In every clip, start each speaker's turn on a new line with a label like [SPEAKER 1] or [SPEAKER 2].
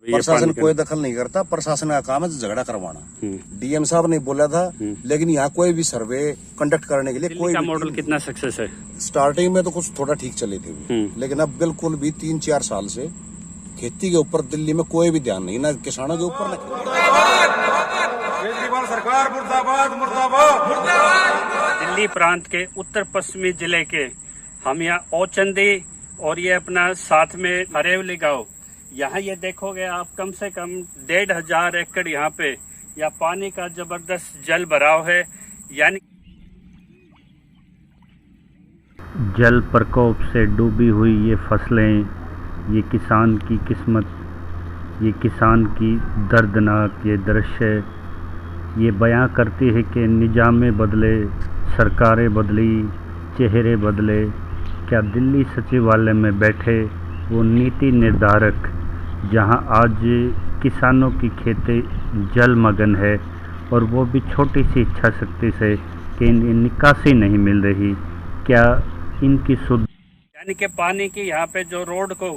[SPEAKER 1] प्रशासन कोई दखल नहीं करता। प्रशासन का काम है झगड़ा करवाना। डीएम साहब ने बोला था, लेकिन यहाँ कोई भी सर्वे कंडक्ट करने के लिए कोई
[SPEAKER 2] का मॉडल कितना सक्सेस है?
[SPEAKER 1] स्टार्टिंग में तो कुछ थोड़ा ठीक चले थे, लेकिन अब बिल्कुल भी 3-4 साल से खेती के ऊपर दिल्ली में कोई भी ध्यान नहीं, ना किसानों के ऊपर ना।
[SPEAKER 3] केजरीवाल सरकार मुर्दाबाद मुर्दाबाद मुर्दाबाद।
[SPEAKER 2] दिल्ली प्रांत के उत्तर पश्चिमी जिले के हम यहाँ ओचंदी और ये अपना साथ में हरेवली गांव, यहाँ ये देखोगे आप कम से कम 1,500 एकड़ यहाँ पे या पानी का जबरदस्त जल भराव है। यानी जल प्रकोप से डूबी हुई ये फसलें, ये किसान की किस्मत, ये किसान की दर्दनाक ये दृश्य ये बयां करती है कि निजामें बदले, सरकारें बदली, चेहरे बदले। क्या दिल्ली सचिवालय में बैठे वो नीति निर्धारक, जहां आज किसानों की खेती जलमग्न है और वो भी छोटी सी इच्छा शक्ति से कि इन्हें निकासी नहीं मिल रही, क्या इनकी शुद्ध यानी कि पानी की यहाँ पे जो रोड को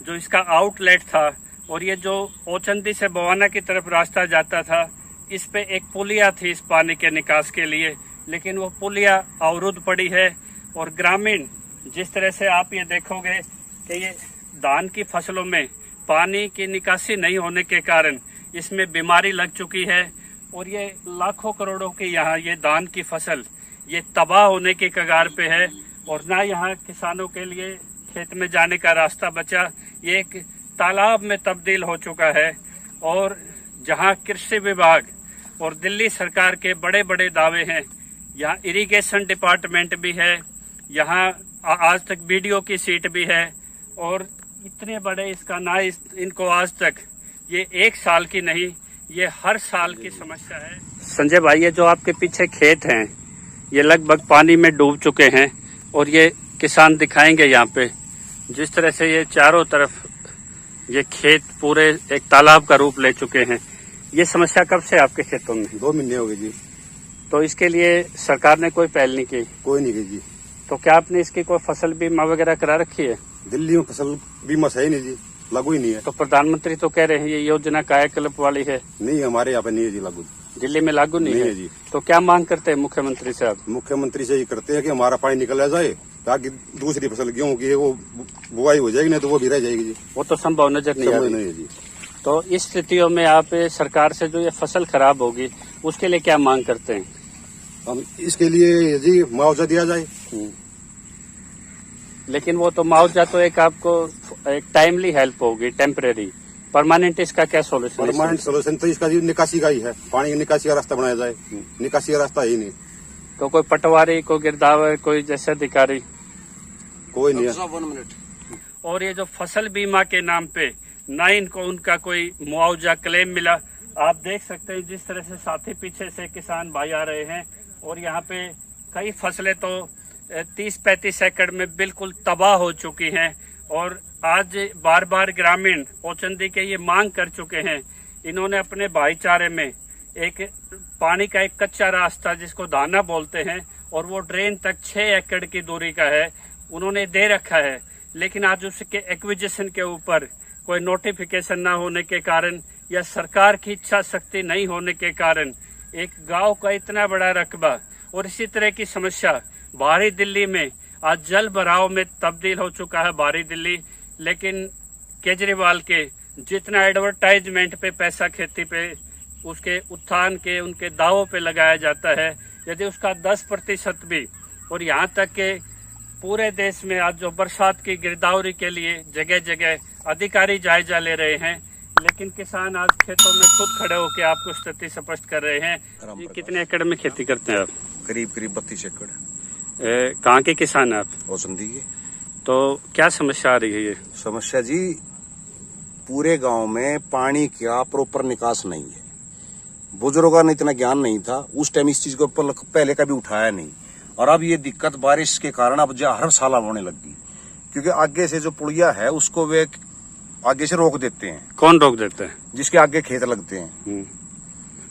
[SPEAKER 2] जो इसका आउटलेट था और ये जो ओचंदी से बवाना की तरफ रास्ता जाता था, इस पे एक पुलिया थी इस पानी के निकास के लिए, लेकिन वो पुलिया अवरुद्ध पड़ी है। और ग्रामीण जिस तरह से आप ये देखोगे कि ये धान की फसलों में पानी की निकासी नहीं होने के कारण इसमें बीमारी लग चुकी है और ये लाखों करोड़ों की यहाँ ये धान की फसल ये तबाह होने के कगार पे है। और ना यहाँ किसानों के लिए खेत में जाने का रास्ता बचा, ये एक तालाब में तब्दील हो चुका है। और जहाँ कृषि विभाग और दिल्ली सरकार के बड़े बड़े दावे हैं, यहाँ इरिगेशन डिपार्टमेंट भी है, यहाँ आज तक बीडीओ की सीट भी है और इतने बड़े इसका ना इनको आज तक ये 1 साल की नहीं, ये हर साल की समस्या है। संजय भाई, ये जो आपके पीछे खेत हैं ये लगभग पानी में डूब चुके हैं और ये किसान दिखाएंगे यहाँ पे जिस तरह से ये चारों तरफ ये खेत पूरे एक तालाब का रूप ले चुके हैं। ये समस्या कब से आपके खेतों में?
[SPEAKER 1] 2 महीने हो गए जी।
[SPEAKER 2] तो इसके लिए सरकार ने कोई पहल नहीं की?
[SPEAKER 1] कोई नहीं की जी।
[SPEAKER 2] तो क्या आपने इसकी कोई फसल बीमा वगैरह करा रखी है?
[SPEAKER 1] दिल्ली में फसल बीमा है नहीं जी, लागू ही नहीं है।
[SPEAKER 2] तो प्रधानमंत्री तो कह रहे हैं ये योजना कायाकल्प वाली है।
[SPEAKER 1] नहीं, हमारे यहाँ पे नहीं है जी लागू।
[SPEAKER 2] दिल्ली में लागू नहीं है
[SPEAKER 1] जी।
[SPEAKER 2] तो क्या मांग करते हैं मुख्यमंत्री से आप?
[SPEAKER 1] मुख्यमंत्री से ये करते हैं कि हमारा पानी निकला जाए ताकि दूसरी फसल गेहूं की है वो बुआई हो जाएगी, नहीं तो वो भी रह जाएगी जी।
[SPEAKER 2] वो तो संभव नजर नहीं आ रही
[SPEAKER 1] है जी।
[SPEAKER 2] तो इस स्थितियों में आप सरकार से जो ये फसल खराब होगी उसके लिए क्या मांग करते हैं?
[SPEAKER 1] हम इसके लिए जी मुआवजा दिया जाए।
[SPEAKER 2] लेकिन वो तो मुआवजा तो एक आपको एक टाइमली हेल्प होगी, टेम्परेरी। परमानेंट इसका क्या सोल्यूशन?
[SPEAKER 1] परमानेंट सोल्यूशन तो इसका निकासी का ही है, पानी की निकासी का रास्ता बनाया जाए। निकासी का रास्ता ही नहीं।
[SPEAKER 2] तो कोई पटवारी, कोई गिरदावर, कोई जैसे अधिकारी
[SPEAKER 1] कोई नहीं है।
[SPEAKER 2] और ये जो फसल बीमा के नाम पे ना इनको उनका कोई मुआवजा क्लेम मिला। आप देख सकते हैं जिस तरह से साथी पीछे से किसान भाई आ रहे हैं और यहाँ पे कई फसलें तो 30-35 एकड़ में बिल्कुल तबाह हो चुकी हैं। और आज बार बार ग्रामीण ओचंदी के ये मांग कर चुके हैं, इन्होंने अपने भाईचारे में एक पानी का एक कच्चा रास्ता जिसको दाना बोलते हैं और वो ड्रेन तक 6 एकड़ की दूरी का है, उन्होंने दे रखा है। लेकिन आज उसके एक्विजिशन के ऊपर कोई नोटिफिकेशन ना होने के कारण या सरकार की इच्छा शक्ति नहीं होने के कारण एक गांव का इतना बड़ा रकबा और इसी तरह की समस्या बाहरी दिल्ली में आज जल भराव में तब्दील हो चुका है बाहरी दिल्ली। लेकिन केजरीवाल के जितना एडवर्टाइजमेंट पे पैसा खेती पे उसके उत्थान के उनके दावों पे लगाया जाता है, यदि उसका 10% भी, और यहाँ तक के पूरे देश में आज जो बरसात की गिरदावरी के लिए जगह जगह अधिकारी जायजा ले रहे हैं, लेकिन किसान आज खेतों में खुद खड़े होकर आपको स्थिति स्पष्ट कर रहे हैं। कितने एकड़ में खेती करते हैं आप?
[SPEAKER 1] करीब 32 एकड़।
[SPEAKER 2] कहाँ के किसान हैं आप?
[SPEAKER 1] ओचंदी के।
[SPEAKER 2] तो क्या समस्या आ रही है? ये
[SPEAKER 1] समस्या जी पूरे गांव में पानी का प्रॉपर निकास नहीं है। बुजुर्गों ने इतना ज्ञान नहीं था उस टाइम, इस चीज को पहले कभी उठाया नहीं। और अब ये दिक्कत बारिश के कारण अब हर साल होने लगी, क्योंकि आगे से जो पुलिया है उसको वे आगे से रोक देते हैं।
[SPEAKER 2] कौन रोक देते हैं?
[SPEAKER 1] जिसके आगे खेत लगते हैं।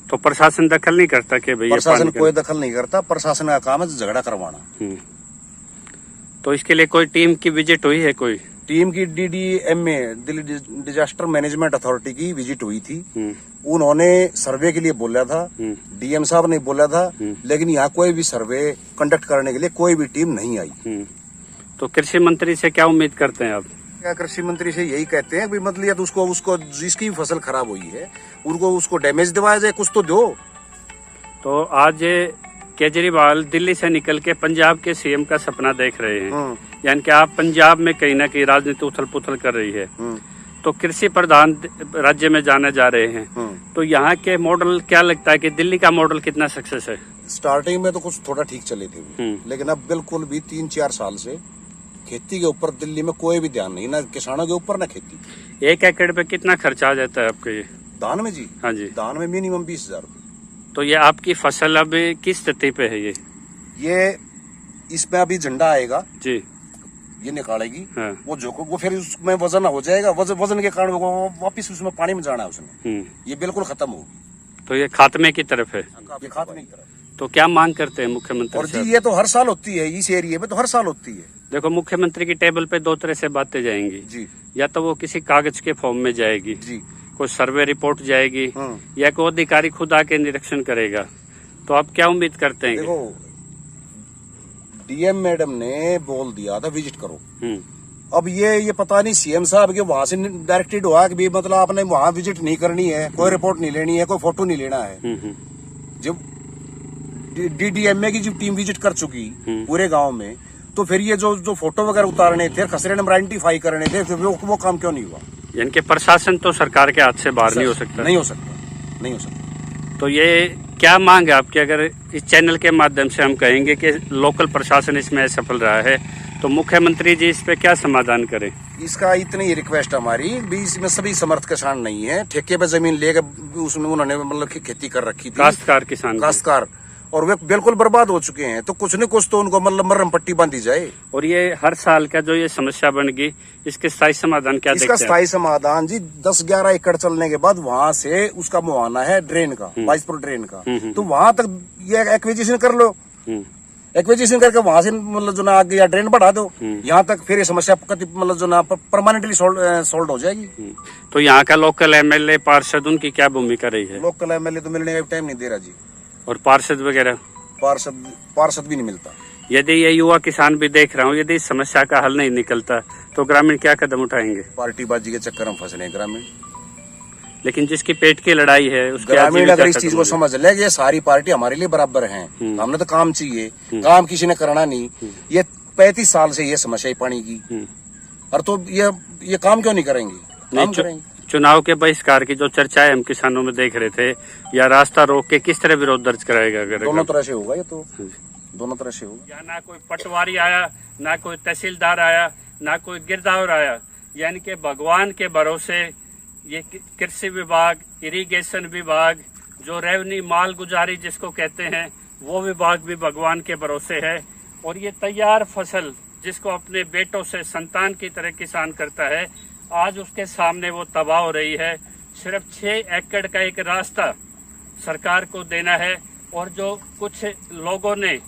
[SPEAKER 2] तो प्रशासन दखल नहीं करता कि भैया?
[SPEAKER 1] प्रशासन कोई दखल नहीं करता। प्रशासन का काम है झगड़ा करवाना।
[SPEAKER 2] तो इसके लिए कोई टीम की विजिट हुई है? कोई
[SPEAKER 1] टीम की DDMA Delhi disaster management authority की विजिट हुई थी। उन्होंने सर्वे के लिए बोला था, DM साहब ने बोला था, लेकिन यहाँ कोई भी सर्वे कंडक्ट करने के लिए कोई भी टीम नहीं आई।
[SPEAKER 2] तो कृषि मंत्री से क्या उम्मीद करते हैं आप?
[SPEAKER 1] क्या कृषि मंत्री से यही कहते हैं कि मतलब या तो उसको जिसकी भी फसल खराब हुई है उसको डैमेज दिवाया जाए, कुछ तो दो।
[SPEAKER 2] तो आज केजरीवाल दिल्ली से निकल के पंजाब के CM का सपना देख रहे हैं, यानी कि आप पंजाब में कहीं ना कहीं राजनीति उथल पुथल कर रही है, तो कृषि प्रधान राज्य में जाने जा रहे हैं। तो यहाँ के मॉडल क्या लगता है कि दिल्ली का मॉडल कितना सक्सेस है?
[SPEAKER 1] स्टार्टिंग में तो कुछ थोड़ा ठीक चले थे, लेकिन अब बिल्कुल भी 3-4 साल से खेती के ऊपर दिल्ली में कोई भी ध्यान नहीं, ना किसानों के ऊपर ना खेती।
[SPEAKER 2] 1 एकड़ पे कितना खर्चा आ जाता है आपके?
[SPEAKER 1] धान में जी?
[SPEAKER 2] हाँ जी।
[SPEAKER 1] धान में मिनिमम 20,000 रुपये।
[SPEAKER 2] तो ये आपकी फसल अब किस स्थिति पे है? ये
[SPEAKER 1] इसमें अभी झंडा आएगा
[SPEAKER 2] जी,
[SPEAKER 1] ये निकालेगी।
[SPEAKER 2] हाँ।
[SPEAKER 1] वो फिर उसमें वजन हो जाएगा, वजन के कारण वो वापिस उसमें पानी में जाना है उसने, ये बिल्कुल खत्म होगी।
[SPEAKER 2] तो ये खात्मे की तरफ है,
[SPEAKER 1] ये खात्मे की तरफ।
[SPEAKER 2] तो क्या मांग करते हैं मुख्यमंत्री
[SPEAKER 1] और
[SPEAKER 2] से?
[SPEAKER 1] जी ये तो हर साल होती है, इस एरिया में तो हर साल होती है।
[SPEAKER 2] देखो, मुख्यमंत्री की टेबल पे 2 तरह से बातें जाएंगी
[SPEAKER 1] जी।
[SPEAKER 2] या तो वो किसी कागज के फॉर्म में जाएगी
[SPEAKER 1] जी,
[SPEAKER 2] कोई सर्वे रिपोर्ट जाएगी, या कोई अधिकारी खुद आके निरीक्षण करेगा। तो आप क्या उम्मीद करते हैं?
[SPEAKER 1] देखो, DM मैडम ने बोल दिया था विजिट करो। अब ये पता नहीं CM साहब के वहां से डायरेक्टेड हुआ कि मतलब आपने वहां विजिट नहीं करनी है, कोई रिपोर्ट नहीं लेनी है, कोई फोटो नहीं लेना है। जब DDMA की जो टीम विजिट कर चुकी पूरे गांव में, तो फिर ये जो फोटो वगैरह उतारने थे, खसरे नंबर आइडेंटिफाई करने थे, फिर वो काम क्यों नहीं हुआ?
[SPEAKER 2] यानी कि प्रशासन तो सरकार के हाथ से बाहर नहीं हो सकता।
[SPEAKER 1] नहीं हो सकता।
[SPEAKER 2] तो ये क्या मांग है आपकी? अगर इस चैनल के माध्यम से हम कहेंगे कि लोकल प्रशासन इसमें असफल रहा है, तो मुख्यमंत्री जी इस पे क्या समाधान करें?
[SPEAKER 1] इसका इतनी रिक्वेस्ट हमारी भी, इसमें सभी समर्थ किसान नहीं है, ठेके पे जमीन लेकर उसमें उन्होंने मतलब खेती कर रखी थी, काश्तकार, और वे बिल्कुल बर्बाद हो चुके हैं। तो कुछ न कुछ तो उनको मतलब मरहम पट्टी बांधी जाए।
[SPEAKER 2] और ये हर साल का जो ये समस्या बन गई, इसके स्थायी समाधान क्या?
[SPEAKER 1] इसका स्थायी समाधान जी 10-11 एकड़ चलने के बाद वहाँ से उसका मुआवजा है ड्रेन का, 22 ड्रेन का, तो वहाँ तक ये एक्विजिशन कर लो। एक्विजिशन करके वहां से मतलब जो ना आगे या ड्रेन बढ़ा दो, यहाँ तक फिर ये समस्या मतलब जो ना परमानेंटली सॉल्व हो जाएगी।
[SPEAKER 2] तो यहाँ का लोकल MLA पार्षद उनकी क्या भूमिका रही है?
[SPEAKER 1] लोकल MLA तो मिलने का टाइम नहीं दे रहा जी।
[SPEAKER 2] और पार्षद वगैरह?
[SPEAKER 1] पार्षद भी नहीं मिलता।
[SPEAKER 2] यदि ये युवा किसान भी देख रहा हूँ, यदि इस समस्या का हल नहीं निकलता तो ग्रामीण क्या कदम उठाएंगे?
[SPEAKER 1] पार्टीबाजी के चक्कर में फंस रहे हैं ग्रामीण।
[SPEAKER 2] लेकिन जिसकी पेट की लड़ाई है उसके
[SPEAKER 1] ग्रामीण अगर इस चीज को समझ ले, ये सारी पार्टी हमारे लिए बराबर हैं, हमने तो काम चाहिए, काम किसी ने करना नहीं। ये 35 साल से ये समस्या है पानी की, और तो ये काम क्यों नहीं करेंगे? काम करेंगे।
[SPEAKER 2] चुनाव के बहिष्कार की जो चर्चाएं हम किसानों में देख रहे थे, या रास्ता रोक के किस तरह विरोध दर्ज कराएगा? अगर
[SPEAKER 1] दोनों तरह से होगा, ये तो दोनों तरह से होगा।
[SPEAKER 2] यहाँ ना कोई पटवारी आया, ना कोई तहसीलदार आया, ना कोई गिरदावर आया, यानी कि भगवान के भरोसे ये कृषि विभाग, इरिगेशन विभाग, जो रेवन्यू माल गुजारी जिसको कहते हैं, वो विभाग भी भगवान के भरोसे है। और ये तैयार फसल जिसको अपने बेटों से संतान की तरह किसान करता है, आज उसके सामने वो तबाह हो रही है। सिर्फ 6 एकड़ का एक रास्ता सरकार को देना है, और जो कुछ लोगों ने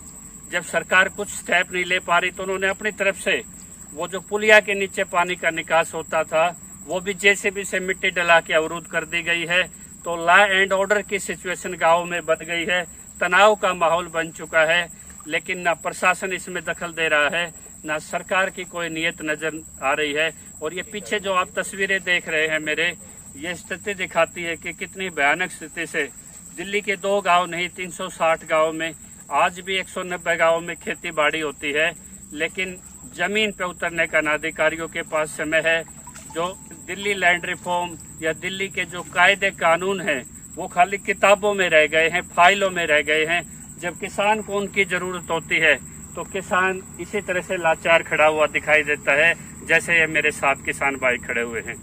[SPEAKER 2] जब सरकार कुछ स्टेप नहीं ले पा रही, तो उन्होंने अपनी तरफ से वो जो पुलिया के नीचे पानी का निकास होता था, वो भी JCB से मिट्टी डला के अवरुद्ध कर दी गई है। तो लॉ एंड ऑर्डर की सिचुएशन गाँव में बन गई है, तनाव का माहौल बन चुका है। लेकिन ना प्रशासन इसमें दखल दे रहा है, ना सरकार की कोई नीयत नजर आ रही है। और ये पीछे जो आप तस्वीरें देख रहे हैं मेरे, ये स्थिति दिखाती है कि कितनी भयानक स्थिति से दिल्ली के 2 गांव नहीं 360 गांव में आज भी 190 गांव में खेती बाड़ी होती है, लेकिन जमीन पे उतरने का ना अधिकारियों के पास समय है। जो दिल्ली लैंड रिफॉर्म या दिल्ली के जो कायदे कानून हैं, वो खाली किताबों में रह गए हैं, फाइलों में रह गए हैं। जब किसान को उनकी जरूरत होती है तो किसान इसी तरह से लाचार खड़ा हुआ दिखाई देता है, जैसे ये मेरे साथ किसान भाई खड़े हुए हैं।